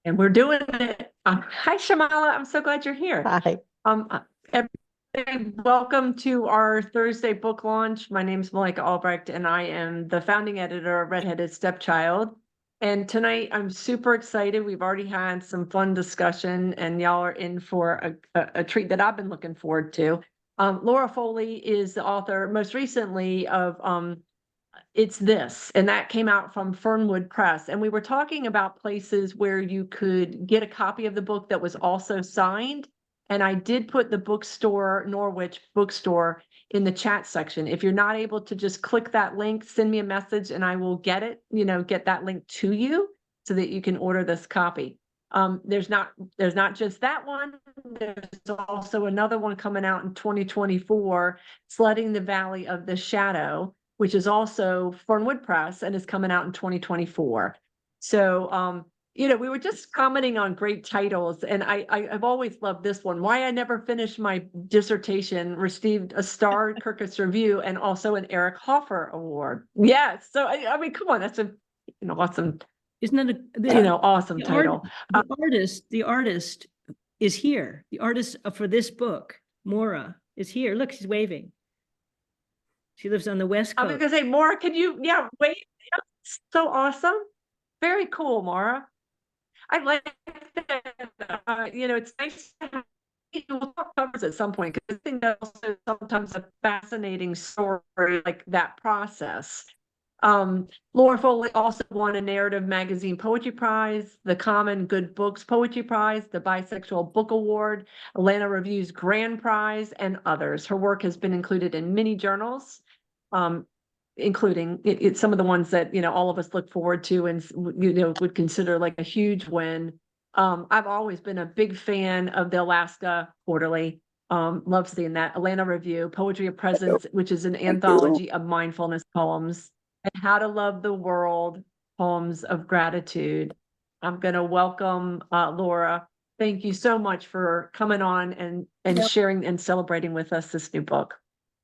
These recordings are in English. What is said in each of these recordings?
And we're doing it. Hi, Shamala. I'm so glad you're here. Hi. Everybody, welcome to our Thursday book launch. My name is Malika Albrecht, and I am the founding editor of Redheaded Stepchild. And tonight, I'm super excited. We've already had some fun discussion, and y'all are in for a treat that I've been looking forward to. Laura Foley is the author, most recently, of It's This, and that came out from Fernwood Press. And we were talking about places where you could get a copy of the book that was also signed. And I did put the bookstore, Norwich bookstore, in the chat section. If you're not able to just click that link, send me a message and I will get it, get that link to you so that you can order this copy. There's not just that one. There's also another one coming out in 2024, Sledding the Valley of the Shadow, which is also Fernwood Press and is coming out in 2024. So, we were just commenting on great titles, and I've always loved this one. Why I Never Finished My Dissertation received a star Kirkus review and also an Eric Hoffer Award. Yes, so I mean, come on, that's a awesome. Isn't that awesome title? The artist is here. The artist for this book, Maura, is here. Look, she's waving. She lives on the West Coast. I was gonna say, Maura, can you, wait. So awesome. Very cool, Maura. I like that. It's nice to have, we'll talk covers at some point, because I think that's also sometimes a fascinating story, like that process. Laura Foley also won a Narrative Magazine Poetry Prize, the Common Good Books Poetry Prize, the Bisexual Book Award, Atlanta Review's Grand Prize, and others. Her work has been included in many journals, including some of the ones that all of us look forward to and would consider like a huge win. I've always been a big fan of the Alaska Quarterly. Love seeing that. Atlanta Review, Poetry of Presence, which is an anthology of mindfulness poems, and How to Love the World, Poems of Gratitude. I'm going to welcome Laura. Thank you so much for coming on and sharing and celebrating with us this new book.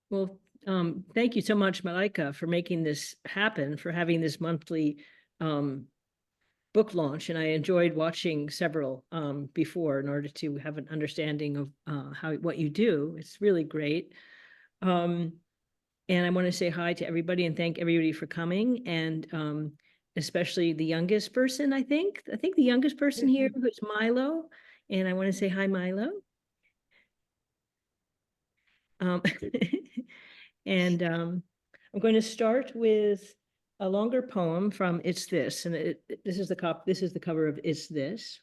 Well, thank you so much, Malika, for making this happen, for having this monthly book launch. And I enjoyed watching several before in order to have an understanding of what you do. It's really great. And I want to say hi to everybody and thank everybody for coming, and especially the youngest person, I think the youngest person here, who's Milo. And I want to say hi, Milo. And I'm going to start with a longer poem from It's This, and this is the cover of It's This,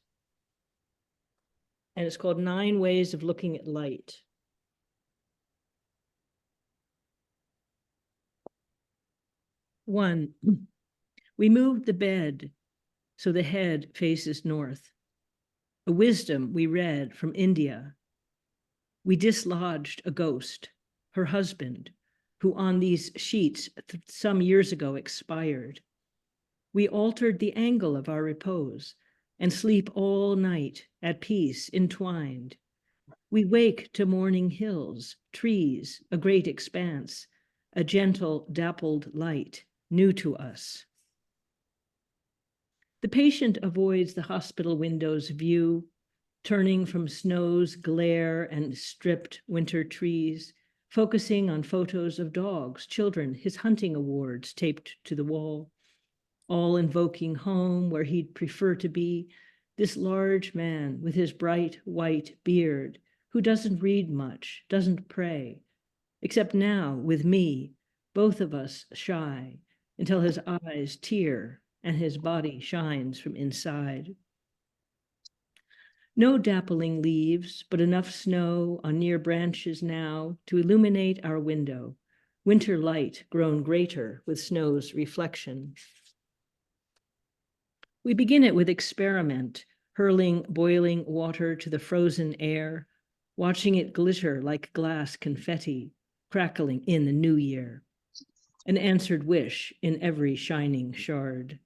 and it's called 9 Ways of Looking at Light. One, we moved the bed so the head faces north. A wisdom we read from India. We dislodged a ghost, her husband, who on these sheets some years ago expired. We altered the angle of our repose and sleep all night at peace entwined. We wake to morning hills, trees, a great expanse, a gentle dappled light, new to us. The patient avoids the hospital window's view, turning from snow's glare and stripped winter trees, focusing on photos of dogs, children, his hunting awards taped to the wall, all invoking home where he'd prefer to be, this large man with his bright white beard, who doesn't read much, doesn't pray, except now with me, both of us shy, until his eyes tear and his body shines from inside. No dappling leaves, but enough snow on near branches now to illuminate our window, winter light grown greater with snow's reflection. We begin it with experiment, hurling boiling water to the frozen air, watching it glitter like glass confetti, crackling in the new year. An answered wish in every shining shard.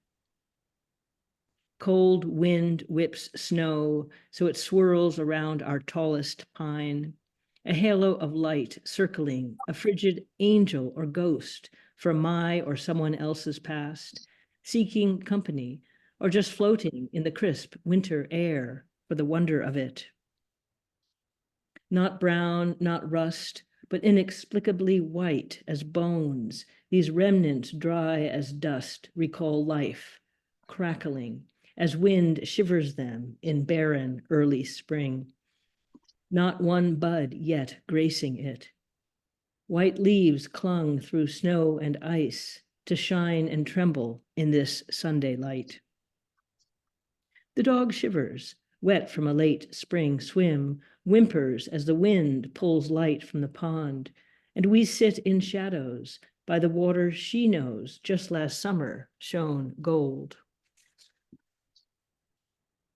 Cold wind whips snow so it swirls around our tallest pine, a halo of light circling, a frigid angel or ghost from my or someone else's past, seeking company, or just floating in the crisp winter air for the wonder of it. Not brown, not rust, but inexplicably white as bones, these remnants dry as dust recall life, crackling, as wind shivers them in barren early spring. Not one bud yet gracing it. White leaves clung through snow and ice to shine and tremble in this Sunday light. The dog shivers, wet from a late spring swim, whimpers as the wind pulls light from the pond, and we sit in shadows by the water she knows just last summer shone gold.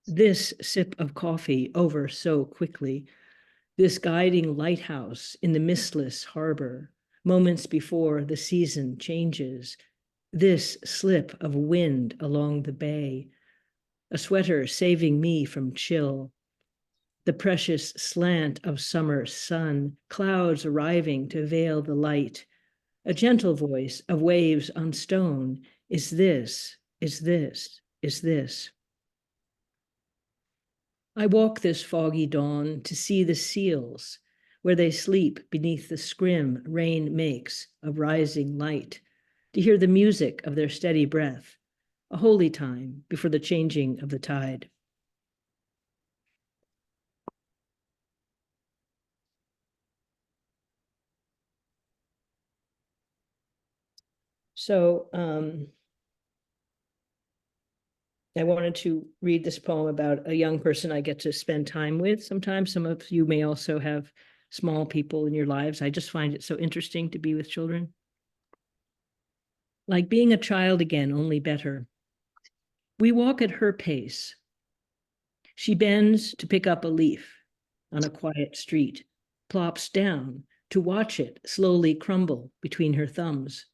This sip of coffee over so quickly, this guiding lighthouse in the mistless harbor, moments before the season changes, this slip of wind along the bay, a sweater saving me from chill, the precious slant of summer sun, clouds arriving to veil the light, a gentle voice of waves on stone, is this, is this, is this. I walk this foggy dawn to see the seals where they sleep beneath the scrim rain makes of rising light, to hear the music of their steady breath, a holy time before the changing of the tide. So I wanted to read this poem about a young person I get to spend time with. Sometimes some of you may also have small people in your lives. I just find it so interesting to be with children. Like being a child again, only better. We walk at her pace. She bends to pick up a leaf on a quiet street, plops down to watch it slowly crumble between her thumbs.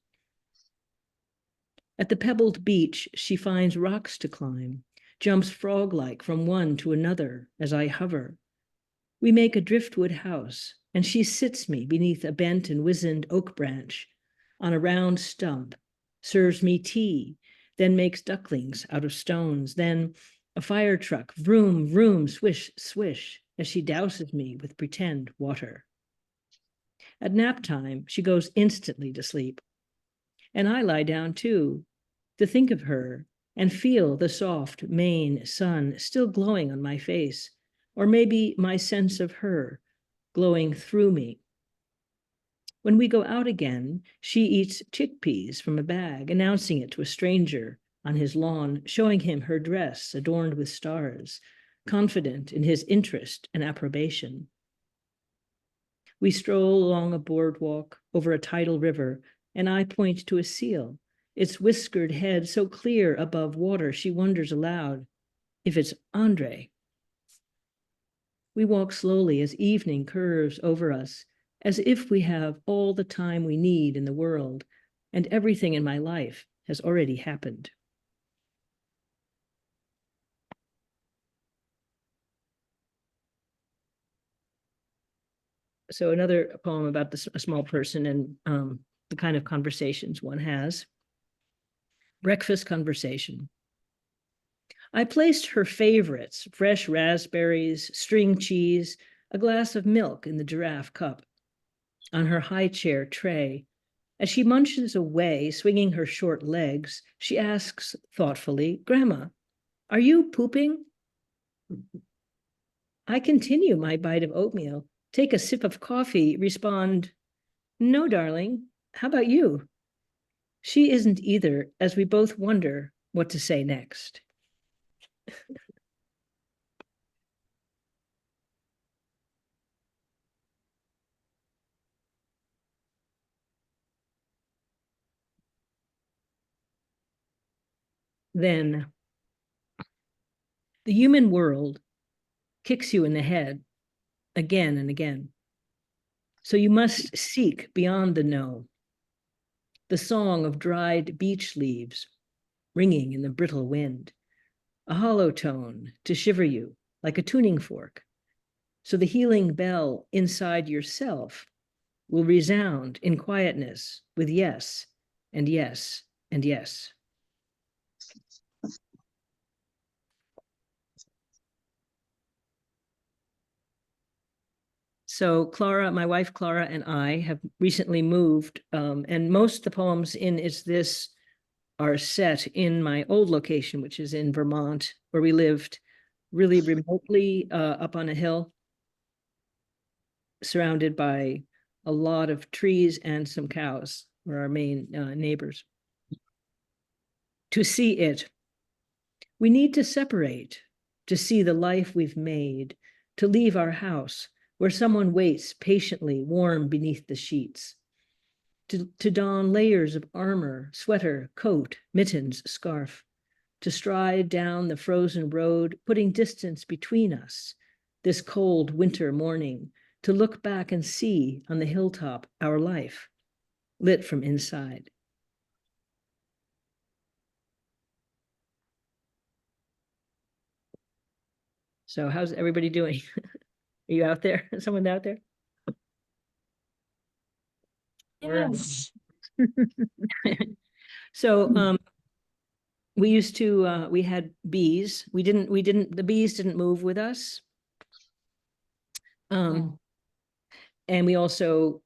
At the pebbled beach, she finds rocks to climb, jumps frog-like from one to another as I hover. We make a driftwood house, and she sits me beneath a bent and wizened oak branch on a round stump, serves me tea, then makes ducklings out of stones, then a fire truck, vroom, vroom, swish, swish, as she douses me with pretend water. At nap time, she goes instantly to sleep. And I lie down too, to think of her and feel the soft Maine sun still glowing on my face, or maybe my sense of her glowing through me. When we go out again, she eats chickpeas from a bag, announcing it to a stranger on his lawn, showing him her dress adorned with stars, confident in his interest and approbation. We stroll along a boardwalk over a tidal river, and I point to a seal, its whiskered head so clear above water she wonders aloud if it's Andre. We walk slowly as evening curves over us, as if we have all the time we need in the world, and everything in my life has already happened. So another poem about a small person and the kind of conversations one has. Breakfast conversation. I placed her favorites, fresh raspberries, string cheese, a glass of milk in the giraffe cup, on her high chair tray. As she munches away, swinging her short legs, she asks thoughtfully, "Grandma, are you pooping?" I continue my bite of oatmeal, take a sip of coffee, respond, "No, darling. How about you?" She isn't either, as we both wonder what to say next. Then the human world kicks you in the head again and again. So you must seek beyond the no. The song of dried beech leaves ringing in the brittle wind, a hollow tone to shiver you like a tuning fork. So the healing bell inside yourself will resound in quietness with yes and yes and yes. So Clara, my wife Clara, and I have recently moved, and most of the poems in It's This are set in my old location, which is in Vermont, where we lived really remotely up on a hill, surrounded by a lot of trees and some cows, were our main neighbors. To see it, we need to separate, to see the life we've made, to leave our house where someone waits patiently warm beneath the sheets, to don layers of armor, sweater, coat, mittens, scarf, to stride down the frozen road, putting distance between us, this cold winter morning, to look back and see on the hilltop our life, lit from inside. So how's everybody doing? Are you out there? Someone out there? Yes. So we used to we had bees. The bees didn't move with us. And we also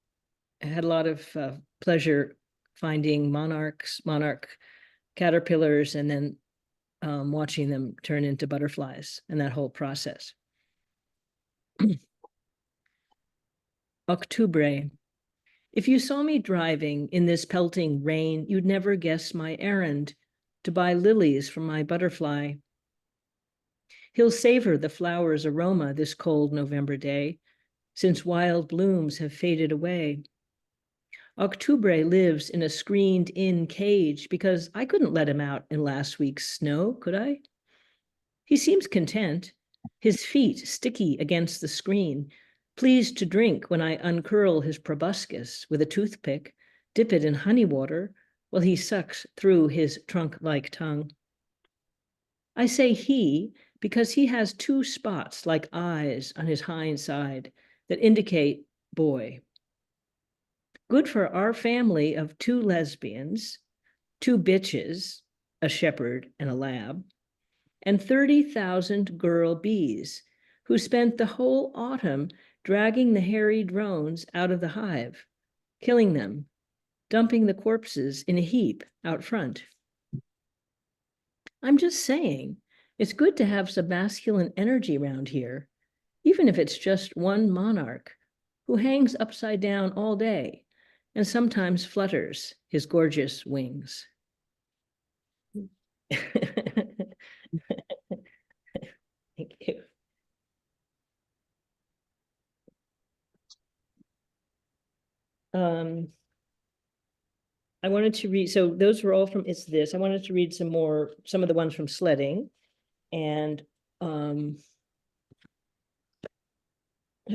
had a lot of pleasure finding monarch caterpillars, and then watching them turn into butterflies, and that whole process. Octubre. If you saw me driving in this pelting rain, you'd never guess my errand, to buy lilies from my butterfly. He'll savor the flower's aroma this cold November day, since wild blooms have faded away. Octubre lives in a screened-in cage because I couldn't let him out in last week's snow, could I? He seems content, his feet sticky against the screen, pleased to drink when I uncurl his proboscis with a toothpick, dip it in honey water, while he sucks through his trunk-like tongue. I say he because he has two spots like eyes on his hind side that indicate boy. Good for our family of two lesbians, two bitches, a shepherd and a lab, and 30,000 girl bees who spent the whole autumn dragging the hairy drones out of the hive, killing them, dumping the corpses in a heap out front. I'm just saying, it's good to have some masculine energy around here, even if it's just one monarch who hangs upside down all day and sometimes flutters his gorgeous wings. Thank you. I wanted to read, so those were all from It's This. I wanted to read some of the ones from Sledding. And I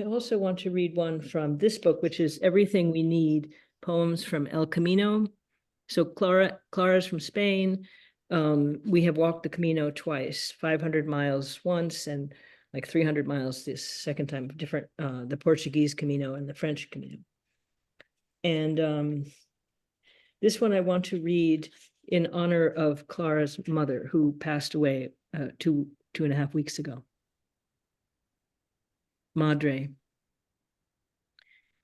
also want to read one from this book, which is Everything We Need, Poems from El Camino. So Clara's from Spain. We have walked the Camino twice, 500 miles once and like 300 miles this second time, different, the Portuguese Camino and the French Camino. And this one I want to read in honor of Clara's mother, who passed away 2.5 weeks ago. Madre.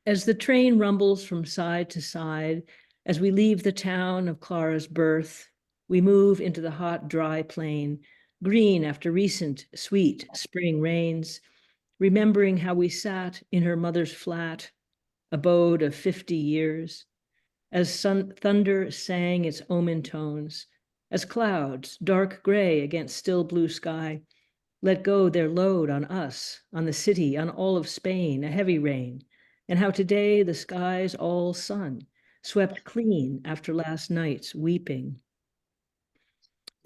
As the train rumbles from side to side, as we leave the town of Clara's birth, we move into the hot, dry plain, green after recent, sweet spring rains, remembering how we sat in her mother's flat, abode of 50 years, as thunder sang its omen tones, as clouds, dark gray against still blue sky, let go their load on us, on the city, on all of Spain, a heavy rain, and how today the sky's all sun, swept clean after last night's weeping.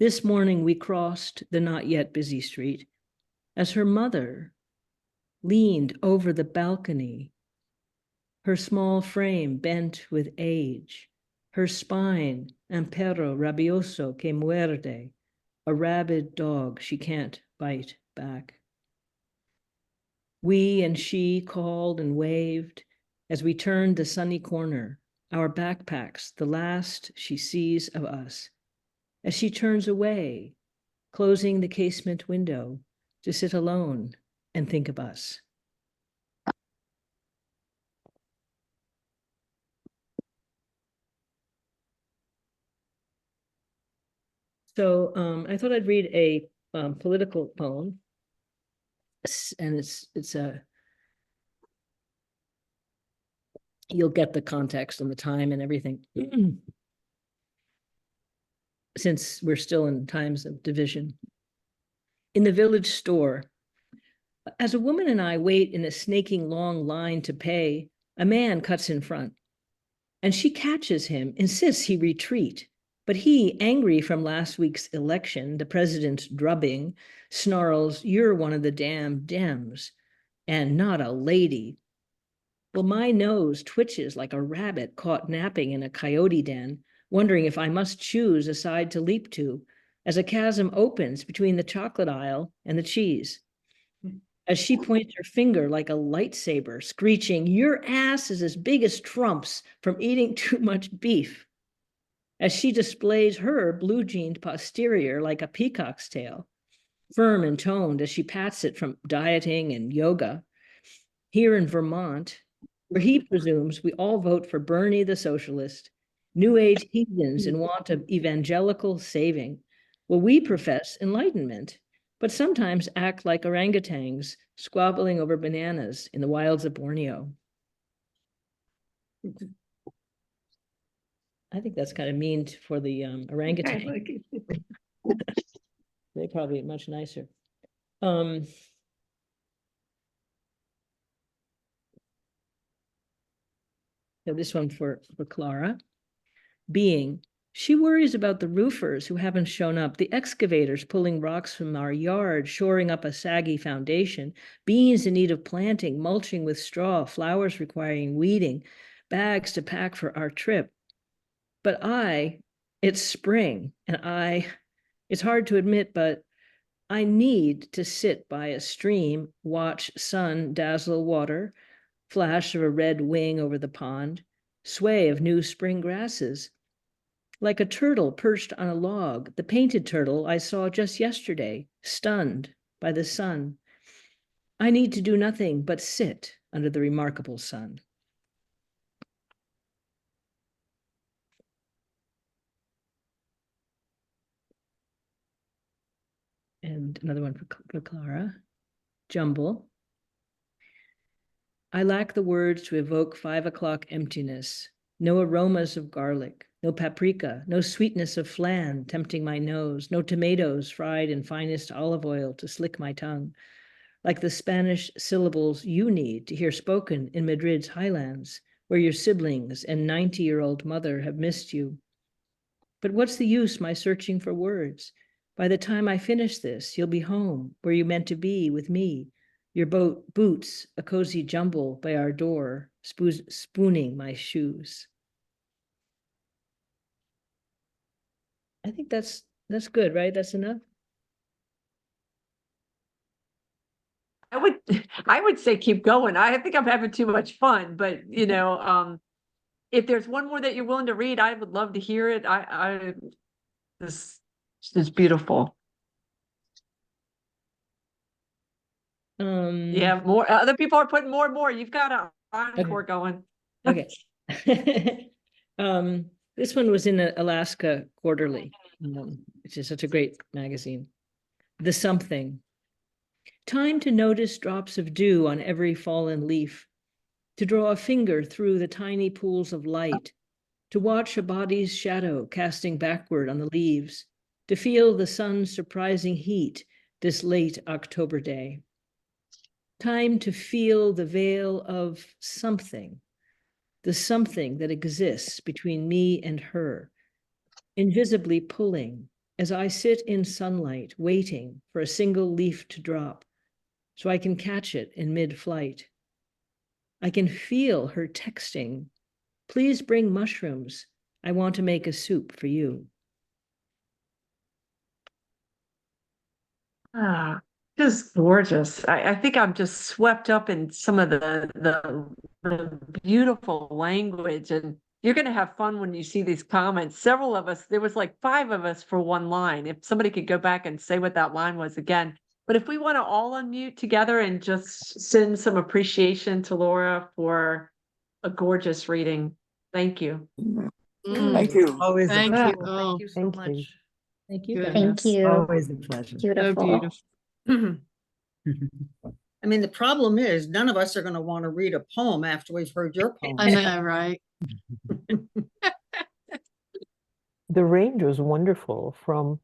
This morning we crossed the not yet busy street as her mother leaned over the balcony, her small frame bent with age, her spine, un perro rabioso que muerde, a rabid dog she can't bite back. We and she called and waved as we turned the sunny corner, our backpacks the last she sees of us, as she turns away, closing the casement window to sit alone and think of us. So I thought I'd read a political poem, and it's a, you'll get the context and the time and everything. Since we're still in times of division. In the village store, as a woman and I wait in a snaking long line to pay, a man cuts in front, and she catches him, insists he retreat. But he, angry from last week's election, the president's drubbing, snarls, "You're one of the damn Dems, and not a lady." Well, my nose twitches like a rabbit caught napping in a coyote den, wondering if I must choose a side to leap to, as a chasm opens between the chocolate aisle and the cheese. As she points her finger like a lightsaber, screeching, "Your ass is as big as Trump's from eating too much beef." As she displays her blue-jeaned posterior like a peacock's tail, firm and toned as she pats it from dieting and yoga. Here in Vermont, where he presumes we all vote for Bernie the socialist, New Age heathens in want of evangelical saving. Well, we profess enlightenment, but sometimes act like orangutans squabbling over bananas in the wilds of Borneo. I think that's kind of mean for the orangutan. They're probably much nicer. So this one for Clara. Being, she worries about the roofers who haven't shown up, the excavators pulling rocks from our yard, shoring up a saggy foundation, beans in need of planting, mulching with straw, flowers requiring weeding, bags to pack for our trip. But it's spring, and it's hard to admit, but I need to sit by a stream, watch sun dazzle water, flash of a red wing over the pond, sway of new spring grasses. Like a turtle perched on a log, the painted turtle I saw just yesterday, stunned by the sun. I need to do nothing but sit under the remarkable sun. And another one for Clara. Jumble. I lack the words to evoke 5 o'clock emptiness. No aromas of garlic, no paprika, no sweetness of flan tempting my nose, no tomatoes fried in finest olive oil to slick my tongue, like the Spanish syllables you need to hear spoken in Madrid's highlands, where your siblings and 90-year-old mother have missed you. But what's the use my searching for words? By the time I finish this, you'll be home, where you meant to be with me, your boots, a cozy jumble by our door, spooning my shoes. I think that's good, right? That's enough. I would say keep going. I think I'm having too much fun, but if there's one more that you're willing to read, I would love to hear it. This is beautiful. Yeah, more other people are putting more and more. You've got a encore going. Okay. This one was in Alaska Quarterly, which is such a great magazine. The Something. Time to notice drops of dew on every fallen leaf, to draw a finger through the tiny pools of light, to watch a body's shadow casting backward on the leaves, to feel the sun's surprising heat this late October day. Time to feel the veil of something, the something that exists between me and her, invisibly pulling as I sit in sunlight, waiting for a single leaf to drop so I can catch it in mid-flight. I can feel her texting, "Please bring mushrooms. I want to make a soup for you." Just gorgeous. I think I'm just swept up in some of the beautiful language, and you're going to have fun when you see these comments. Several of us, there was like 5 of us for one line. If somebody could go back and say what that line was again. But if we want to all unmute together and just send some appreciation to Laura for a gorgeous reading. Thank you. Thank you. Always Thank a you. pleasure. Oh, Thank you so thank you. much. Thank you. Good. Beth. Thank you. Always a pleasure. So Beautiful. beautiful. I mean, the problem is none of us are going to want to read a poem after we've heard your poem. I know, right? The range was wonderful from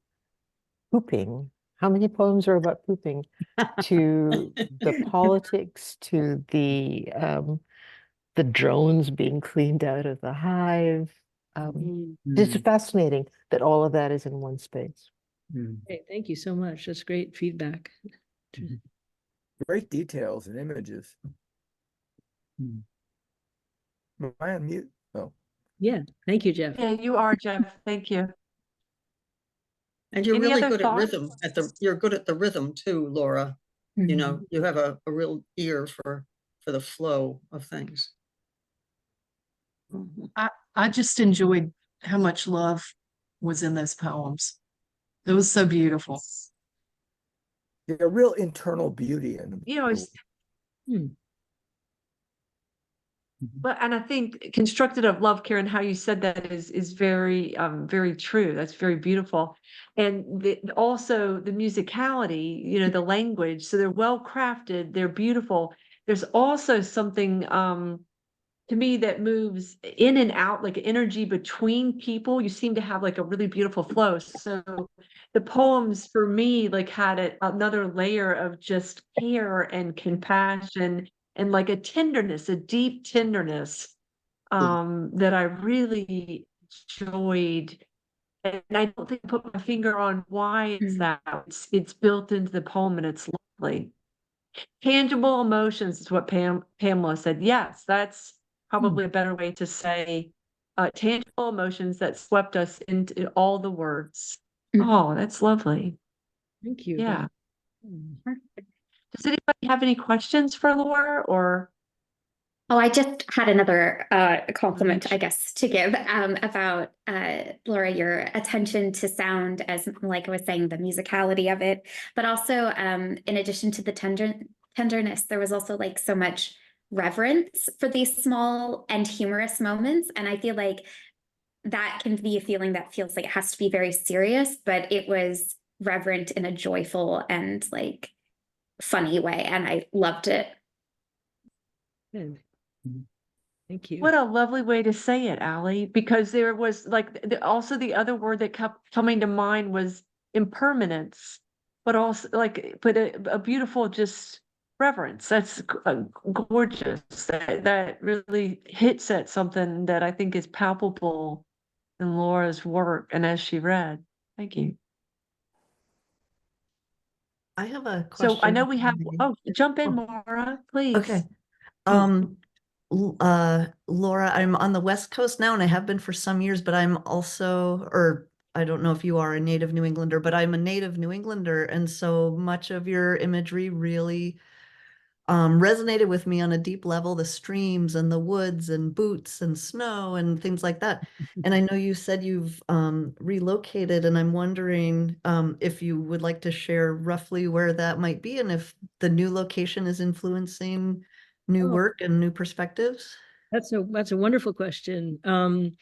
pooping. How many poems are about pooping? To the politics, to the drones being cleaned out of the hive. It's fascinating that all of that is in one space. Hey, thank you so much. That's great feedback. Great details and images. Hmm. Am I on mute? Oh. Yeah, thank you, Jeff. Yeah, you are, Jeff. Thank you. And you're Any really other good at rhythm thoughts? you're good at the rhythm too, Laura. You Mm-hmm. know, you have a real ear for the flow of things. I just enjoyed how much love was in those poems. It was so beautiful. There's a real internal beauty in them. You know, it's, Hmm. but, and I think constructed of love, Karen, how you said that is very, very true. That's very beautiful. And also the musicality, you know, the language, so they're well crafted, they're beautiful. There's also something, to me that moves in and out, like energy between people. You seem to have like a really beautiful flow. So the poems for me like had another layer of just care and compassion and like a tenderness, a deep tenderness that I really enjoyed. And I don't think I put my finger on why it's that. It's built into the poem and it's lovely. Tangible emotions is what Pamela said. Yes, that's probably a better way to say tangible emotions that swept us into all the words. Oh, that's lovely. Thank you. Yeah. Beth. Does anybody have any questions for Laura or? Oh, I just had another compliment, I guess, to give about Laura, your attention to sound, as like I was saying, the musicality of it, but also in addition to the tenderness, there was also like so much reverence for these small and humorous moments. And I feel like that can be a feeling that feels like it has to be very serious, but it was reverent in a joyful and like funny way. And I loved it. Good. Thank you. What a lovely way to say it, Allie, because there was like also the other word that kept coming to mind was impermanence, but also like, but a beautiful just reverence. That's gorgeous. That really hits at something that I think is palpable in Laura's work and as she read. Thank you. I have a question. So I know we have, jump in, Laura, please. Okay. Laura, I'm on the West Coast now and I have been for some years, but I'm also, or I don't know if you are a native New Englander, but I'm a native New Englander. And so much of your imagery really resonated with me on a deep level, the streams and the woods and boots and snow and things like that. And I know you said you've relocated, and I'm wondering if you would like to share roughly where that might be and if the new location is influencing new work and new perspectives. That's a wonderful question. I'm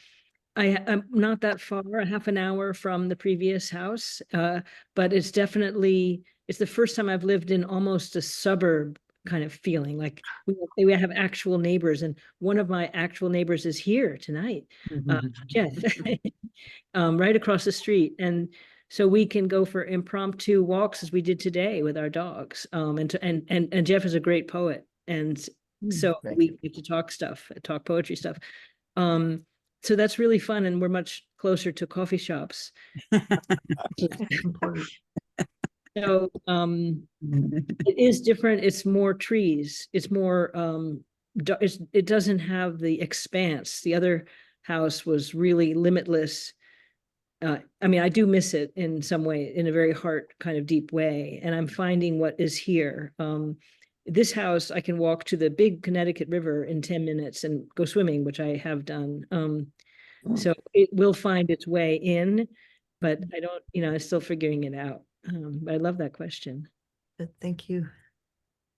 not that far, a half an hour from the previous house, but it's definitely, it's the first time I've lived in almost a suburb kind of feeling, like we have actual neighbors, and one of my actual neighbors is here tonight, Jeff, right across the street. And so we can go for impromptu walks as we did today with our dogs. And Jeff is a great poet. And so we get to talk poetry stuff. So that's really fun, and we're much closer to coffee shops. So it is different. It's more trees. It's more it doesn't have the expanse. The other house was really limitless. I mean, I do miss it in some way, in a very heart kind of deep way. And I'm finding what is here. This house, I can walk to the big Connecticut River in 10 minutes and go swimming, which I have done. So it will find its way in, but I don't, I'm still figuring it out. But I love that question. Thank you.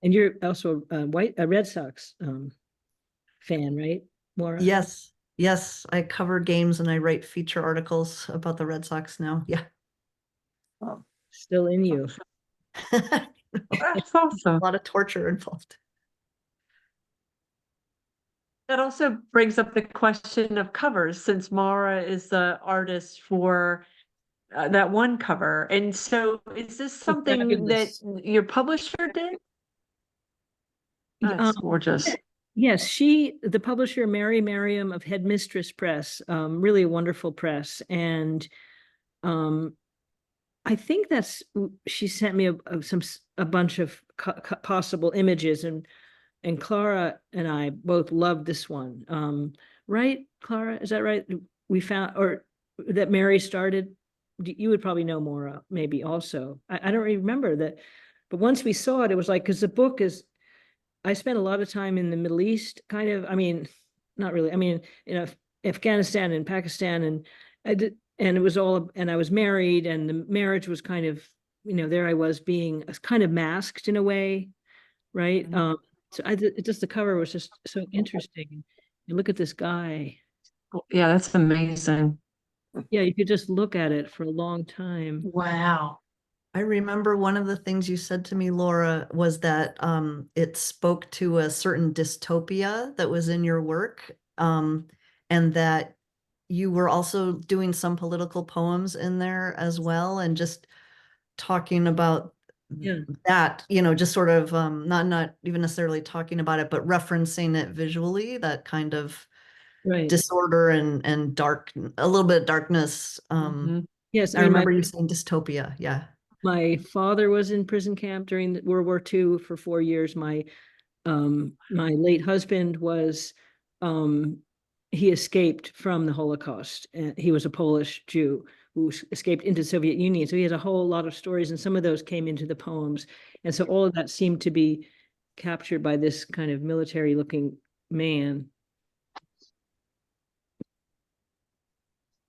And you're also a Red Sox fan, right, Laura? Yes, I cover games and I write feature articles about the Red Sox now. Yeah. Still in you. That's awesome. A lot of torture involved. That also brings up the question of covers, since Mara is the artist for that one cover. And so is this something that Fabulous. your publisher did? That's gorgeous. Yes, the publisher, Mary Merriam of Headmistress Press, really a wonderful press. And I think she sent me a bunch of possible images, and Clara and I both loved this one. Right, Clara? Is that right? We found, or that Mary started. You would probably know more, maybe also. I don't remember that, but once we saw it, it was like, because the book is, I spent a lot of time in the Middle East, kind of. I mean, not really. I mean, Afghanistan and Pakistan, and it was all, and I was married, and the marriage was kind of, there I was being kind of masked in a way, right? So the cover was just so interesting. You look at this guy. Yeah, that's amazing. Yeah, you could just look at it for a long time. Wow. I remember one of the things you said to me, Laura, was that it spoke to a certain dystopia that was in your work, and that you were also doing some political poems in there as well, and just talking about that, just sort of not even necessarily talking about it, but referencing it visually, that kind of disorder and dark, a little bit of darkness. Yes, I remember you saying dystopia. Yeah. My father was in prison camp during World War II for 4 years. My late husband was, he escaped from the Holocaust, and he was a Polish Jew who escaped into the Soviet Union. So he has a whole lot of stories, and some of those came into the poems. And so all of that seemed to be captured by this kind of military looking man.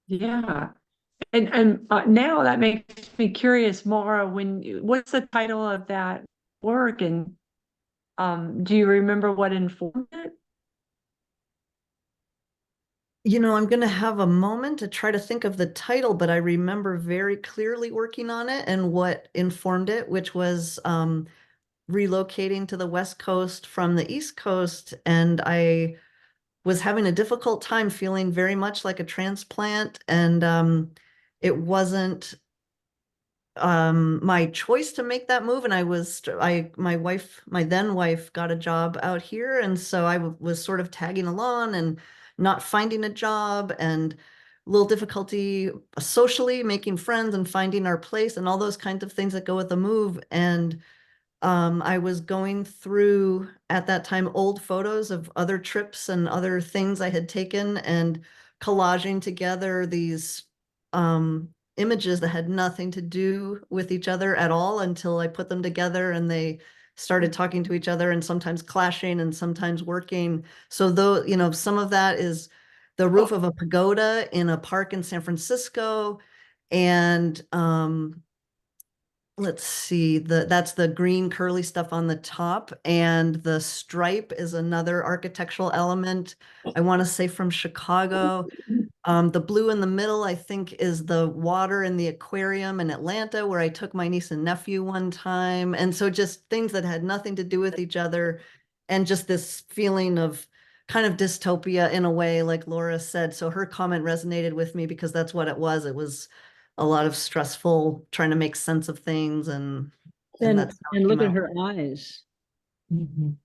Yeah. And now that makes me curious, Mara, what's the title of that work, and do you remember what informed it? I'm going to have a moment to try to think of the title, but I remember very clearly working on it and what informed it, which was relocating to the West Coast from the East Coast. And I was having a difficult time, feeling very much like a transplant. And it wasn't my choice to make that move. And my then wife got a job out here. And so I was sort of tagging along and not finding a job, and a little difficulty socially, making friends and finding our place and all those kinds of things that go with a move. And I was going through at that time old photos of other trips and other things I had taken, and collaging together these images that had nothing to do with each other at all, until I put them together and they started talking to each other, and sometimes clashing and sometimes working. So though, some of that is the roof of a pagoda in a park in San Francisco. And let's see, that's the green curly stuff on the top, and the stripe is another architectural element, I want to say from Chicago. The blue in the middle, I think, is the water in the aquarium in Atlanta, where I took my niece and nephew one time. And so just things that had nothing to do with each other, and just this feeling of kind of dystopia in a way, like Laura said. So her comment resonated with me, because that's what it was. It was a lot of stressful trying to make sense of things, and that's how it look came at out. her eyes.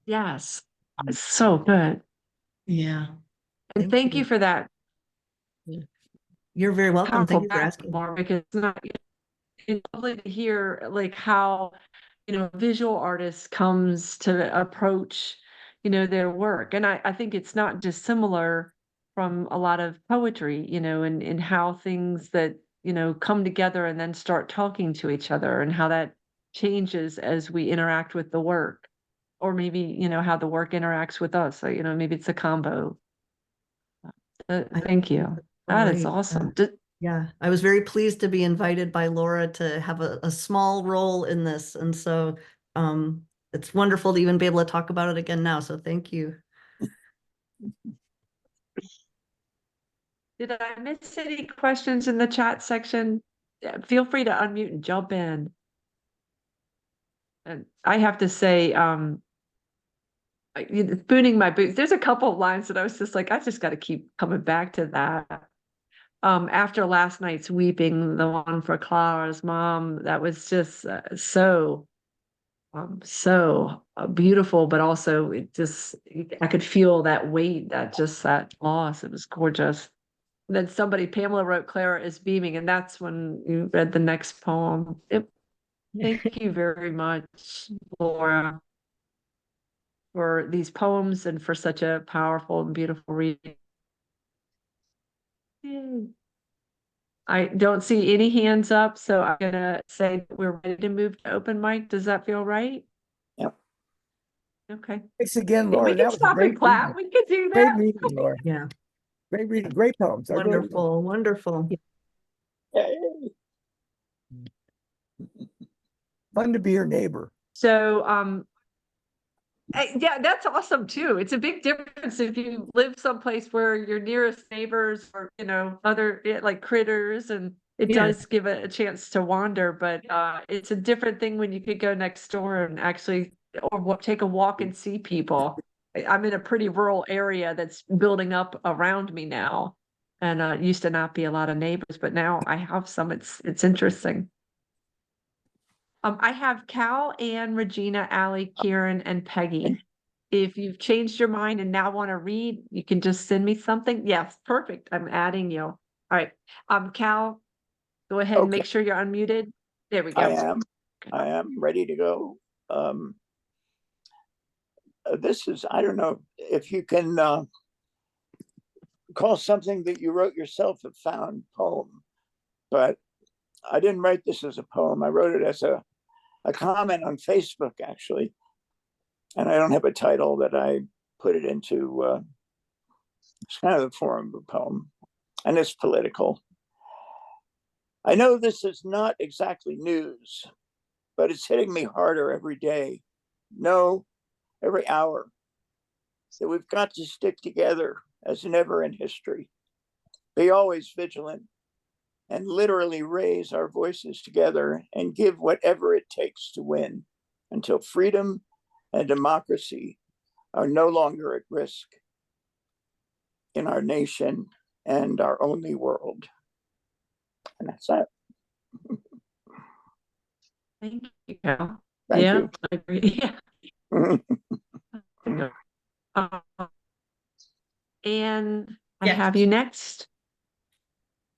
Yes, it's so good. Yeah. And thank you for that. You're very welcome. Thank you for asking. More, because it's lovely to hear like how visual artists comes to approach their work, and I think it's not dissimilar from a lot of poetry, and how things that come together and then start talking to each other, and how that changes as we interact with the work, or maybe how the work interacts with us. So maybe it's a combo. Thank you. That is awesome. Yeah, I was very pleased to be invited by Laura to have a small role in this. And so it's wonderful to even be able to talk about it again now. So thank you. Did I miss any questions in the chat section? feel free to unmute and jump in. And I have to say, booting my boots, there's a couple of lines that I was just like, I just got to keep coming back to that. After last night's weeping, the one for Clara's mom, that was just so beautiful, but also I could feel that weight, that loss. It was gorgeous. And then Pamela wrote, Clara is beaming, and that's when you read the next poem. Thank you very much, Laura, for these poems and for such a powerful and beautiful reading. Yay. I don't see any hands up, so I'm gonna say that we're ready to move to open mic. Does that feel right? Yep. Okay. Thanks again, We Laura. can That was a stop great and clap. reading. We could do Great that. reading, Laura. Yeah, Great reading. Great poems. I really- wonderful, wonderful. Yay. Fun to be your neighbor. So, yeah, that's awesome too. It's a big difference if you live someplace where your nearest neighbors or, other like critters, and it Yeah. does give a chance to wander, but it's a different thing when you could go next door and actually, or take a walk and see people. I'm in a pretty rural area that's building up around me now. And it used to not be a lot of neighbors, but now I have some. It's interesting. I have Cal, Anne, Regina, Allie, Kieran, and Peggy. If you've changed your mind and now want to read, you can just send me something. Yes, perfect. I'm adding you. All right. Cal, go ahead and make Okay. sure you're unmuted. There we go. I am ready to go. This is, I don't know if you can call something that you wrote yourself a found poem, but I didn't write this as a poem. I wrote it as a comment on Facebook, actually. And I don't have a title that I put it into. It's kind of the form of a poem, and it's political. I know this is not exactly news, but it's hitting me harder every day. No, every hour. So we've got to stick together as never in history. Be always vigilant and literally raise our voices together and give whatever it takes to win until freedom and democracy are no longer at risk in our nation and our only world. And that's that. Thank you, Cal. Thank Yeah, you. I agree. Yeah. And I Yes. have you next.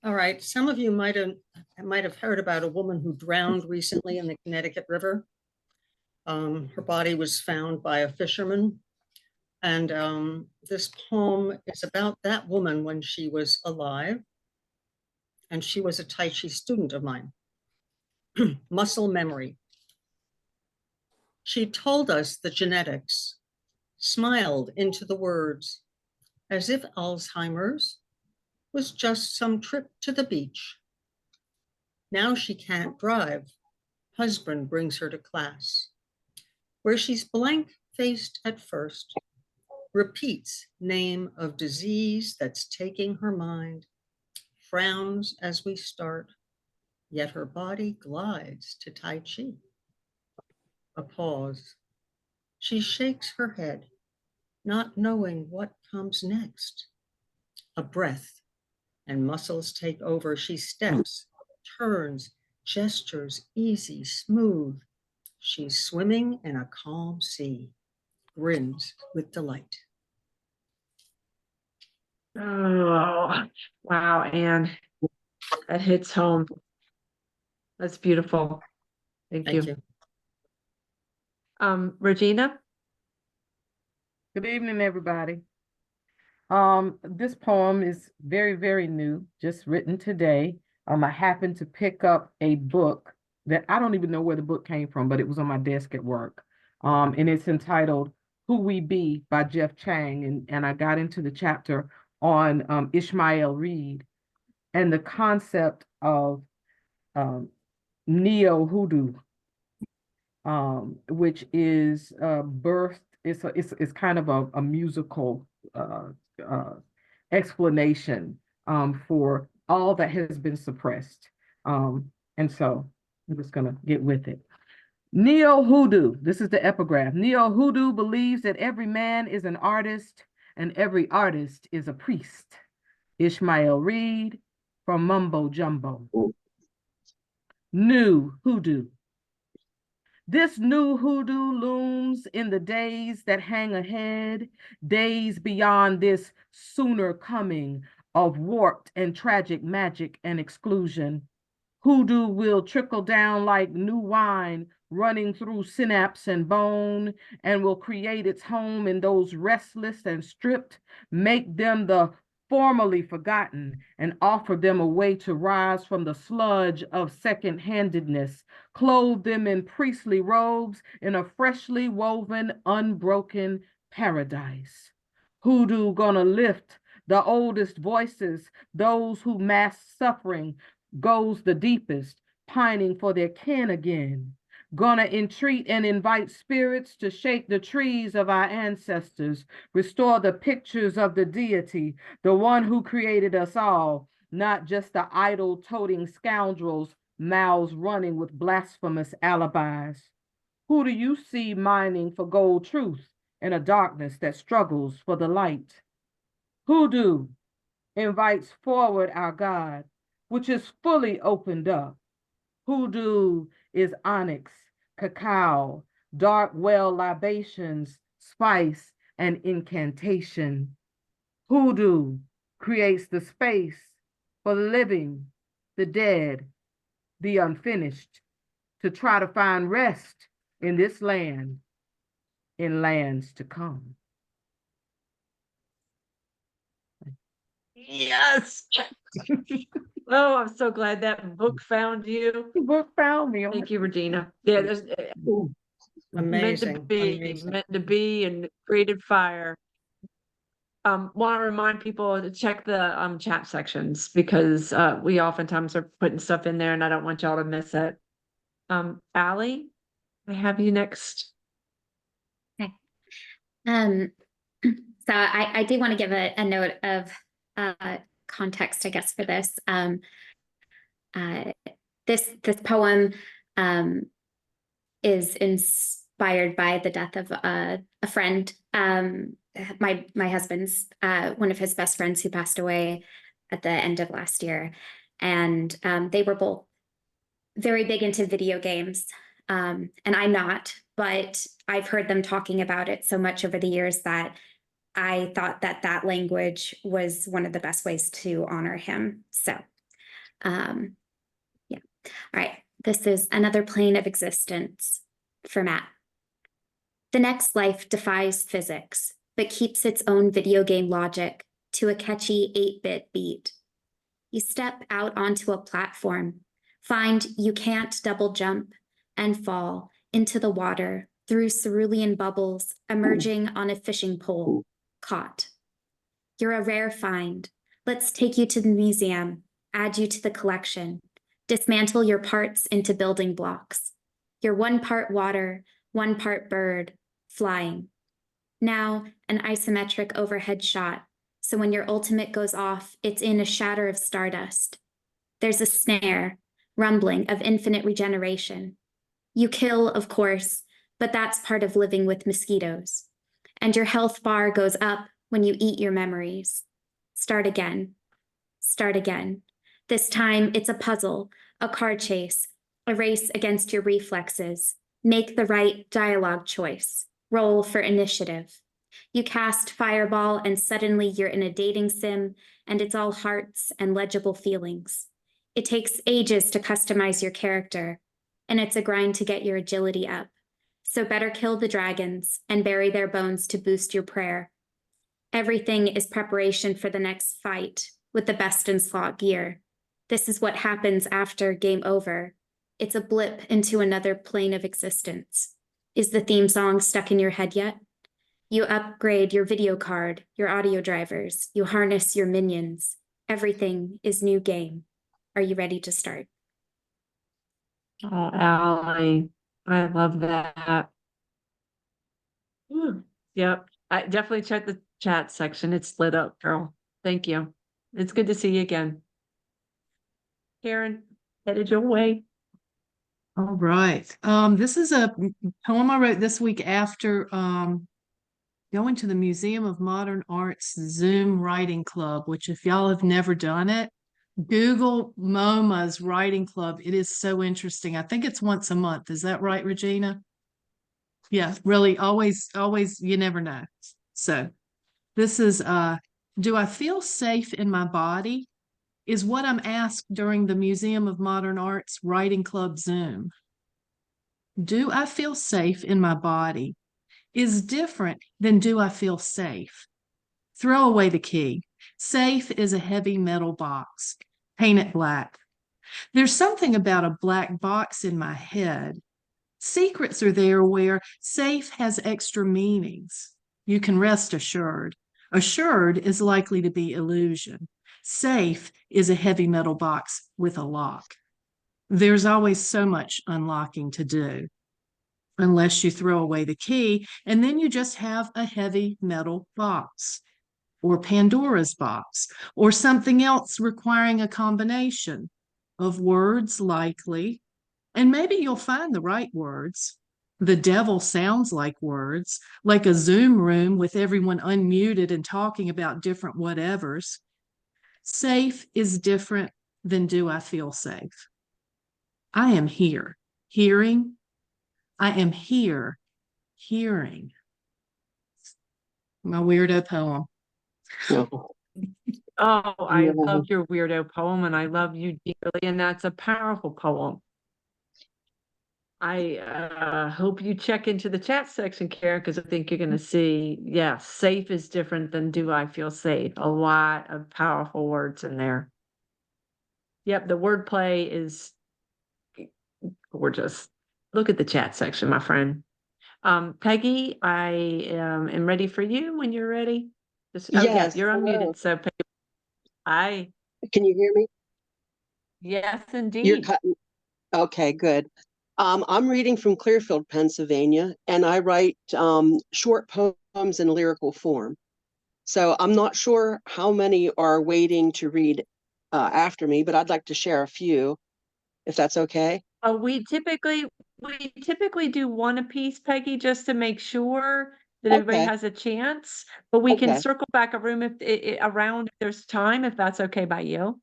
All right, some of you might have heard about a woman who drowned recently in the Connecticut River. Her body was found by a fisherman. And this poem is about that woman when she was alive. And she was a Tai Chi student of mine. Muscle memory. She told us the genetics, smiled into the words, as if Alzheimer's was just some trip to the beach. Now she can't drive. Husband brings her to class, where she's blank-faced at first, repeats name of disease that's taking her mind, frowns as we start, yet her body glides to Tai Chi. A pause. She shakes her head, not knowing what comes next. A breath, and muscles take over. She steps, turns, gestures easy, smooth. She's swimming in a calm sea, grins with delight. Oh, wow, Anne. That hits home. That's beautiful. Thank Thank you. you. Regina? Good evening, everybody. This poem is very, very new, just written today. I happened to pick up a book that I don't even know where the book came from, but it was on my desk at work. And it's entitled Who We Be by Jeff Chang. And I got into the chapter on Ishmael Reed and the concept of neo-hoodoo, which is birthed. It's kind of a musical explanation for all that has been suppressed. And so I'm just gonna get with it. Neo-hoodoo, this is the epigraph. Neo-hoodoo believes that every man is an artist and every artist is a priest. Ishmael Reed from Mumbo Jumbo. New hoodoo. This new hoodoo looms in the days that hang ahead, days beyond this sooner coming of warped and tragic magic and exclusion. Hoodoo will trickle down like new wine running through synapse and bone, and will create its home in those restless and stripped, make them the formerly forgotten, and offer them a way to rise from the sludge of second-handedness, clothe them in priestly robes in a freshly woven, unbroken paradise. Hoodoo gonna lift the oldest voices, those who mask suffering, goes the deepest, pining for their kin again. Gonna entreat and invite spirits to shake the trees of our ancestors, restore the pictures of the deity, the one who created us all, not just the idol-toting scoundrels, mouths running with blasphemous alibis. Who do you see mining for gold truth in a darkness that struggles for the light? Hoodoo invites forward our God, which is fully opened up. Hoodoo is onyx, cacao, dark well libations, spice, and incantation. Hoodoo creates the space for the living, the dead, the unfinished, to try to find rest in this land, in lands to come. Yes. Oh, I'm so glad that book found you. The book found me. Thank you, Regina. Yeah, there's Amazing, meant to be, and created fire. Want to remind people to check the chat sections, because we oftentimes are putting stuff in there, and I don't want y'all to miss it. Allie, I have you next. Okay. So I do want to give a note of context, I guess, for this. This poem is inspired by the death of a friend, my husband's, one of his best friends who passed away at the end of last year. And they were both very big into video games. And I'm not, but I've heard them talking about it so much over the years that I thought that that language was one of the best ways to honor him. So, yeah. All right. This is Another Plane of Existence for Matt. The next life defies physics, but keeps its own video game logic to a catchy 8-bit beat. You step out onto a platform, find you can't double jump, and fall into the water through cerulean bubbles emerging on a fishing pole. Caught. You're a rare find. Let's take you to the museum, add you to the collection, dismantle your parts into building blocks. You're 1 part water, 1 part bird, flying. Now, an isometric overhead shot, so when your ultimate goes off, it's in a shatter of stardust. There's a snare, rumbling of infinite regeneration. You kill, of course, but that's part of living with mosquitoes. And your health bar goes up when you eat your memories. Start again. Start again. This time it's a puzzle, a car chase, a race against your reflexes. Make the right dialogue choice. Roll for initiative. You cast Fireball and suddenly you're in a dating sim, and it's all hearts and legible feelings. It takes ages to customize your character, and it's a grind to get your agility up. So better kill the dragons and bury their bones to boost your prayer. Everything is preparation for the next fight with the best in slot gear. This is what happens after game over. It's a blip into another plane of existence. Is the theme song stuck in your head yet? You upgrade your video card, your audio drivers, you harness your minions. Everything is new game. Are you ready to start? Oh, Allie, I love that. Yep, I definitely checked the chat section. It's lit up, girl. Thank you. It's good to see you again. Karen. Headed your way. All right. This is a poem I wrote this week after going to the Museum of Modern Art's Zoom Writing Club, which if y'all have never done it, Google MoMA's Writing Club. It is so interesting. I think it's once a month. Is that right, Regina? Yeah, really, always, you never know. So this is, do I feel safe in my body? Is what I'm asked during the Museum of Modern Art's Writing Club Zoom. Do I feel safe in my body is different than do I feel safe? Throw away the key. Safe is a heavy metal box. Paint it black. There's something about a black box in my head. Secrets are there where safe has extra meanings. You can rest assured. Assured is likely to be illusion. Safe is a heavy metal box with a lock. There's always so much unlocking to do, unless you throw away the key, and then you just have a heavy metal box, or Pandora's box, or something else requiring a combination of words likely, and maybe you'll find the right words. The devil sounds like words, like a Zoom room with everyone unmuted and talking about different whatevers. Safe is different than do I feel safe? I am here, hearing. I am here, hearing. My weirdo poem. Oh, I love your weirdo poem, and I love you dearly, and that's a powerful poem. I hope you check into the chat section, Karen, because I think you're going to see, yeah, safe is different than do I feel safe. A lot of powerful words in there. Yep, the wordplay is gorgeous. Look at the chat section, my friend. Peggy, I am ready for you when you're ready. Just, oh, yeah, Yes, you're hello. unmuted. So, Peggy, hi. Can you hear me? Yes, You're indeed. cutting. Okay, good. I'm reading from Clearfield, Pennsylvania, and I write short poems in lyrical form. So I'm not sure how many are waiting to read after me, but I'd like to share a few, if that's okay. We typically do one apiece, Peggy, just to make sure that everybody Okay, has a chance. But we can okay. circle back a room if there's time, if that's okay by you.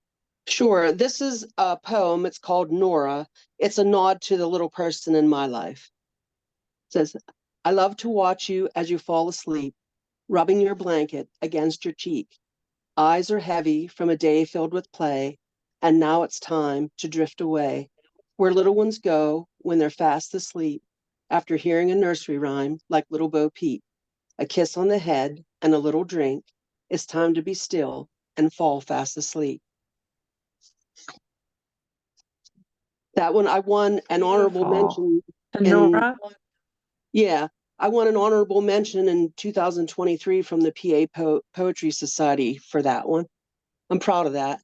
Sure. This is a poem. It's called Nora. It's a nod to the little person in my life. It says, I love to watch you as you fall asleep, rubbing your blanket against your cheek. Eyes are heavy from a day filled with play, and now it's time to drift away, where little ones go when they're fast asleep, after hearing a nursery rhyme like Little Bo Peep. A kiss on the head and a little drink. It's time to be still and fall fast asleep. That one, I won an honorable mention in, Nora. yeah, I won an honorable mention in 2023 from the PA Poetry Society for that one. I'm proud of that.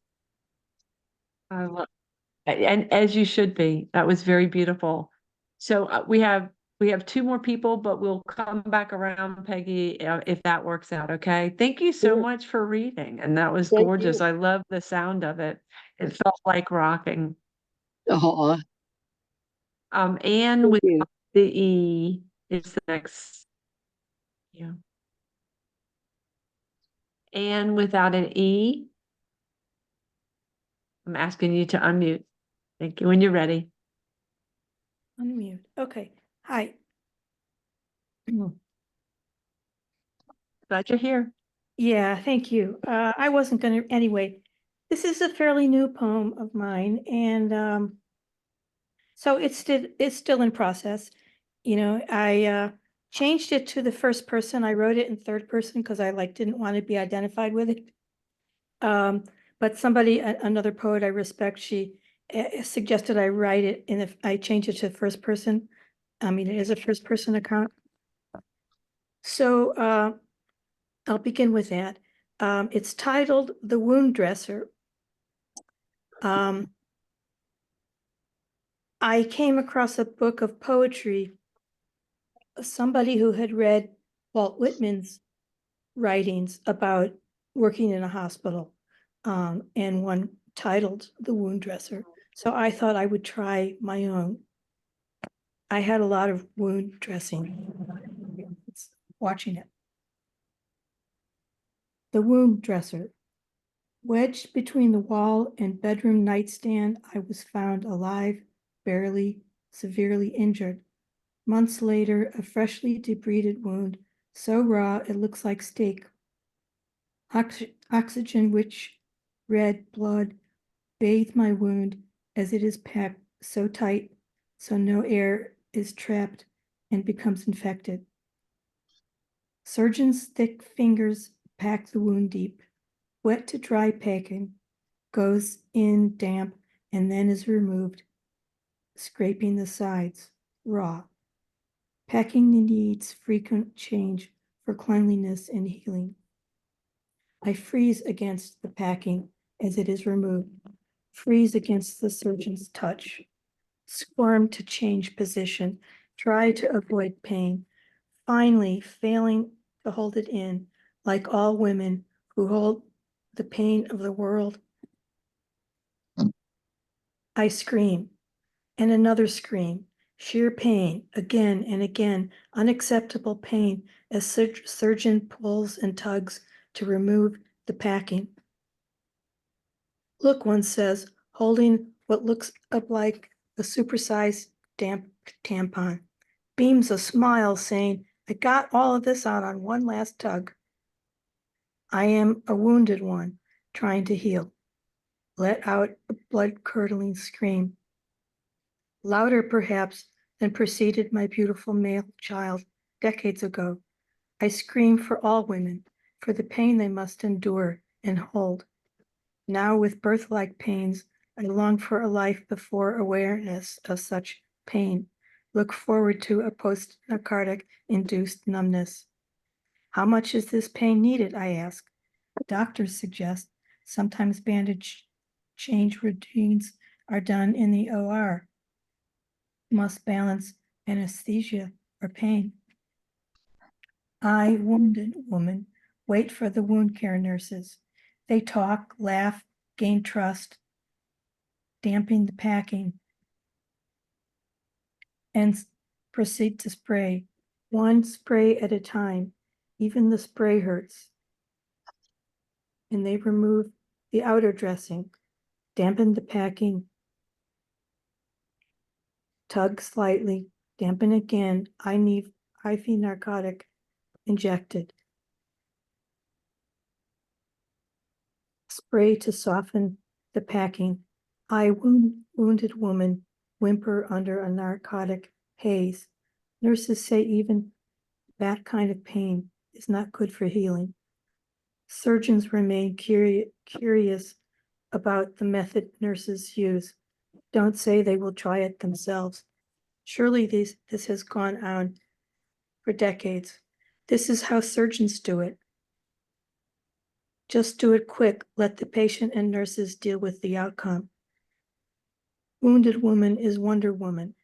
I love, and as you should be. That was very beautiful. So we have two more people, but we'll come back around, Peggy, if that works out. Okay. Thank you so Sure. much for reading, and that was Thank gorgeous. you. I love the sound of it. It felt like rocking. Oh, And thank with you. the E is the next. Yeah. And without an E, I'm asking you to unmute. Thank you. When you're ready. Unmute. Okay. Hi. Glad you're here. Yeah, thank you. I wasn't going to, anyway, this is a fairly new poem of mine, and so it's still in process. You know, I changed it to the first person. I wrote it in third person because I didn't want to be identified with it. But somebody, another poet I respect, she suggested I write it I change it to first person. I mean, it is a first person account. So I'll begin with that. It's titled The Wound Dresser. I came across a book of poetry, somebody who had read Walt Whitman's writings about working in a hospital, and one titled The Wound Dresser. So I thought I would try my own. I had a lot of wound dressing. Watching it. The wound dresser. Wedged between the wall and bedroom nightstand, I was found alive, barely, severely injured. Months later, a freshly debrided wound, so raw it looks like steak. Oxygen-rich red blood bathed my wound as it is packed so tight so no air is trapped and becomes infected. Surgeon's thick fingers pack the wound deep. Wet to dry packing goes in damp and then is removed, scraping the sides, raw. Packing needs frequent change for cleanliness and healing. I freeze against the packing as it is removed, freeze against the surgeon's touch, squirm to change position, try to avoid pain, finally failing to hold it in, like all women who hold the pain of the world. I scream, and another scream, sheer pain, again and again, unacceptable pain as surgeon pulls and tugs to remove the packing. Look, one says, holding what looks up like a supersized damp tampon. Beams a smile saying, I got all of this out on one last tug. I am a wounded one trying to heal. Let out a blood-curdling scream. Louder, perhaps, than preceded my beautiful male child decades ago. I scream for all women, for the pain they must endure and hold. Now, with birth-like pains, I long for a life before awareness of such pain. Look forward to a post-narcotic induced numbness. How much is this pain needed, I ask. Doctors suggest sometimes bandage change routines are done in the OR. Must balance anesthesia or pain. I, wounded woman, wait for the wound care nurses. They talk, laugh, gain trust, damping the packing, and proceed to spray, one spray at a time. Even the spray hurts. And they remove the outer dressing, dampen the packing, tug slightly, dampen again, IV narcotic injected. Spray to soften the packing. I, wounded woman, whimper under a narcotic haze. Nurses say even that kind of pain is not good for healing. Surgeons remain curious about the method nurses use. Don't say they will try it themselves. Surely this has gone on for decades. This is how surgeons do it. Just do it quick. Let the patient and nurses deal with the outcome. Wounded woman is Wonder Woman,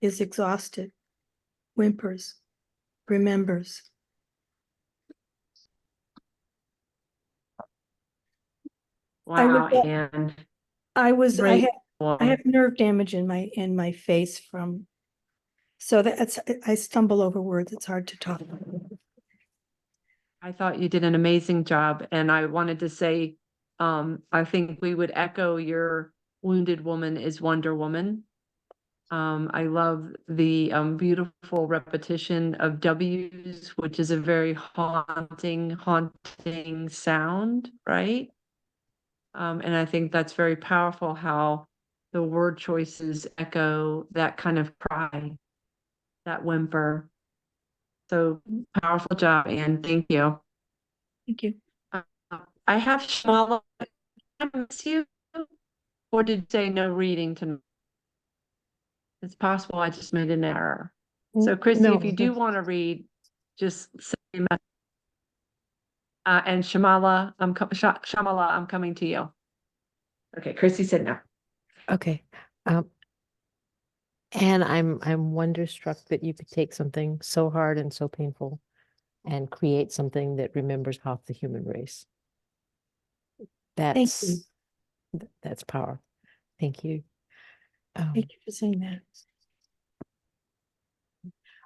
is exhausted, whimpers, remembers. Wow, and I great have nerve damage in my face from, so I stumble over words. It's hard to talk. I thought you did an amazing job, and I wanted to say, I think we would echo your wounded woman is Wonder Woman. I love the beautiful repetition of W's, which is a very haunting sound, right? And I think that's very powerful how the word choices echo that kind of cry, that whimper. So powerful job, Anne. Thank you. Thank you. I have Shamala. Did I miss you? Or did you say no reading tonight? It's possible I just made an error. So Chrissy, No, if you do want to read, just say a message. And Shamala, I'm coming to you. Okay, Chrissy said no. Okay. And I'm wonderstruck that you could take something so hard and so painful and create something that remembers half the human race. Thank you. That's power. Thank you. Thank you for saying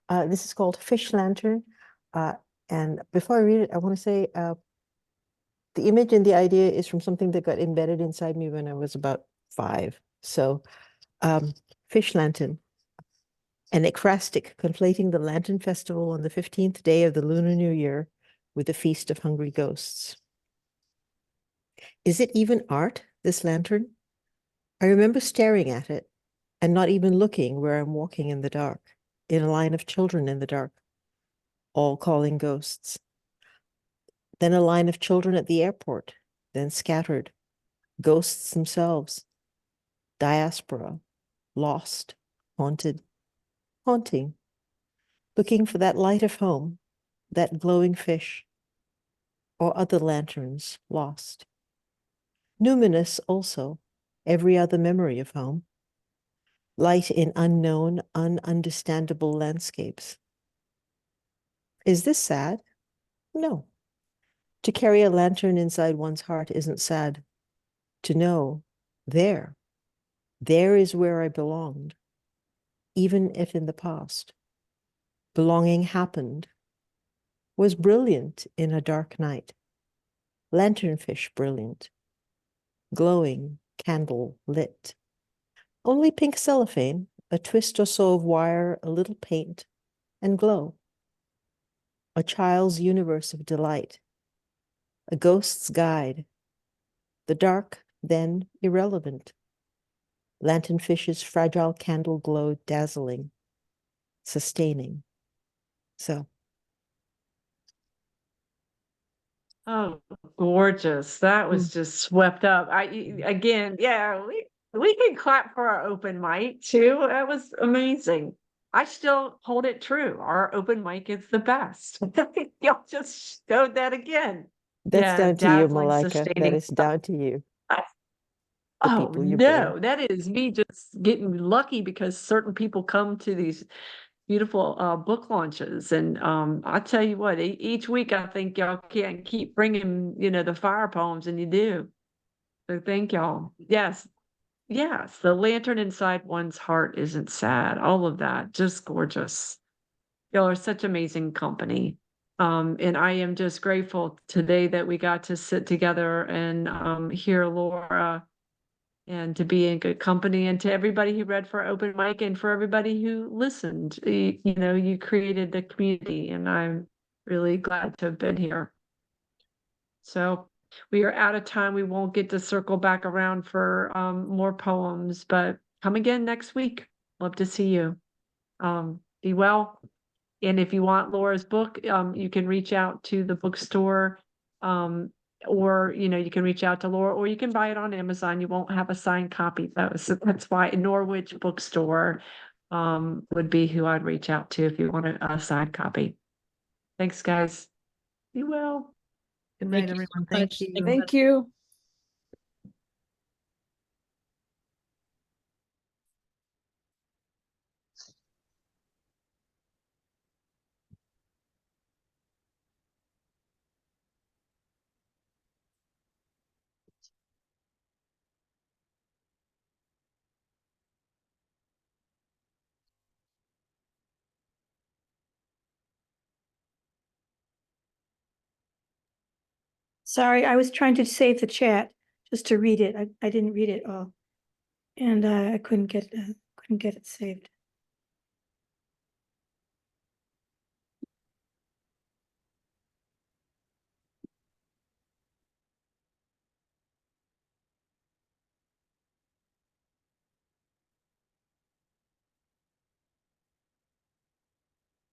that. This is called Fish Lantern. And before I read it, I want to say the image and the idea is from something that got embedded inside me when I was about 5. So, Fish Lantern. An ekphrastic conflating the Lantern Festival on the 15th day of the Lunar New Year with the Feast of Hungry Ghosts. Is it even art, this lantern? I remember staring at it and not even looking where I'm walking in the dark, in a line of children in the dark, all calling ghosts. Then a line of children at the airport, then scattered, ghosts themselves, diaspora, lost, haunted, haunting, looking for that light of home, that glowing fish, or other lanterns lost. Numinous also, every other memory of home, light in unknown, ununderstandable landscapes. Is this sad? No. To carry a lantern inside one's heart isn't sad. To know, there is where I belonged, even if in the past. Belonging happened, was brilliant in a dark night. Lanternfish brilliant, glowing, candle lit. Only pink cellophane, a twist or so of wire, a little paint, and glow. A child's universe of delight. A ghost's guide. The dark, then irrelevant. Lanternfish's fragile candle glow dazzling, sustaining. So. Oh, gorgeous. That was just swept up. Again, yeah, we can clap for our open mic too. That was amazing. I still hold it true. Our open mic is the best. Y'all just showed that again. That's Yeah, down to you, dazzling, Malika. That sustaining. is down to you. The Oh people you no, bring. that is me just getting lucky because certain people come to these beautiful book launches, and I tell you what, each week I think y'all can't keep bringing the fire poems, and you do. So thank y'all. Yes, yes, the lantern inside one's heart isn't sad. All of that, just gorgeous. Y'all are such amazing company. And I am just grateful today that we got to sit together and hear Laura and to be in good company, and to everybody who read for open mic and for everybody who listened. You created the community, and I'm really glad to have been here. So we are out of time. We won't get to circle back around for more poems, but come again next week. Love to see you. Be well. And if you want Laura's book, you can reach out to the bookstore, or you can reach out to Laura, or you can buy it on Amazon. You won't have a signed copy though, so that's why Norwich Bookstore would be who I'd reach out to if you want a signed copy. Thanks, guys. Be well. Good Thank night, you so everyone. Thank much. you. Thank you. Sorry, I was trying to save the chat just to read it. I didn't read it all. And I couldn't get it saved.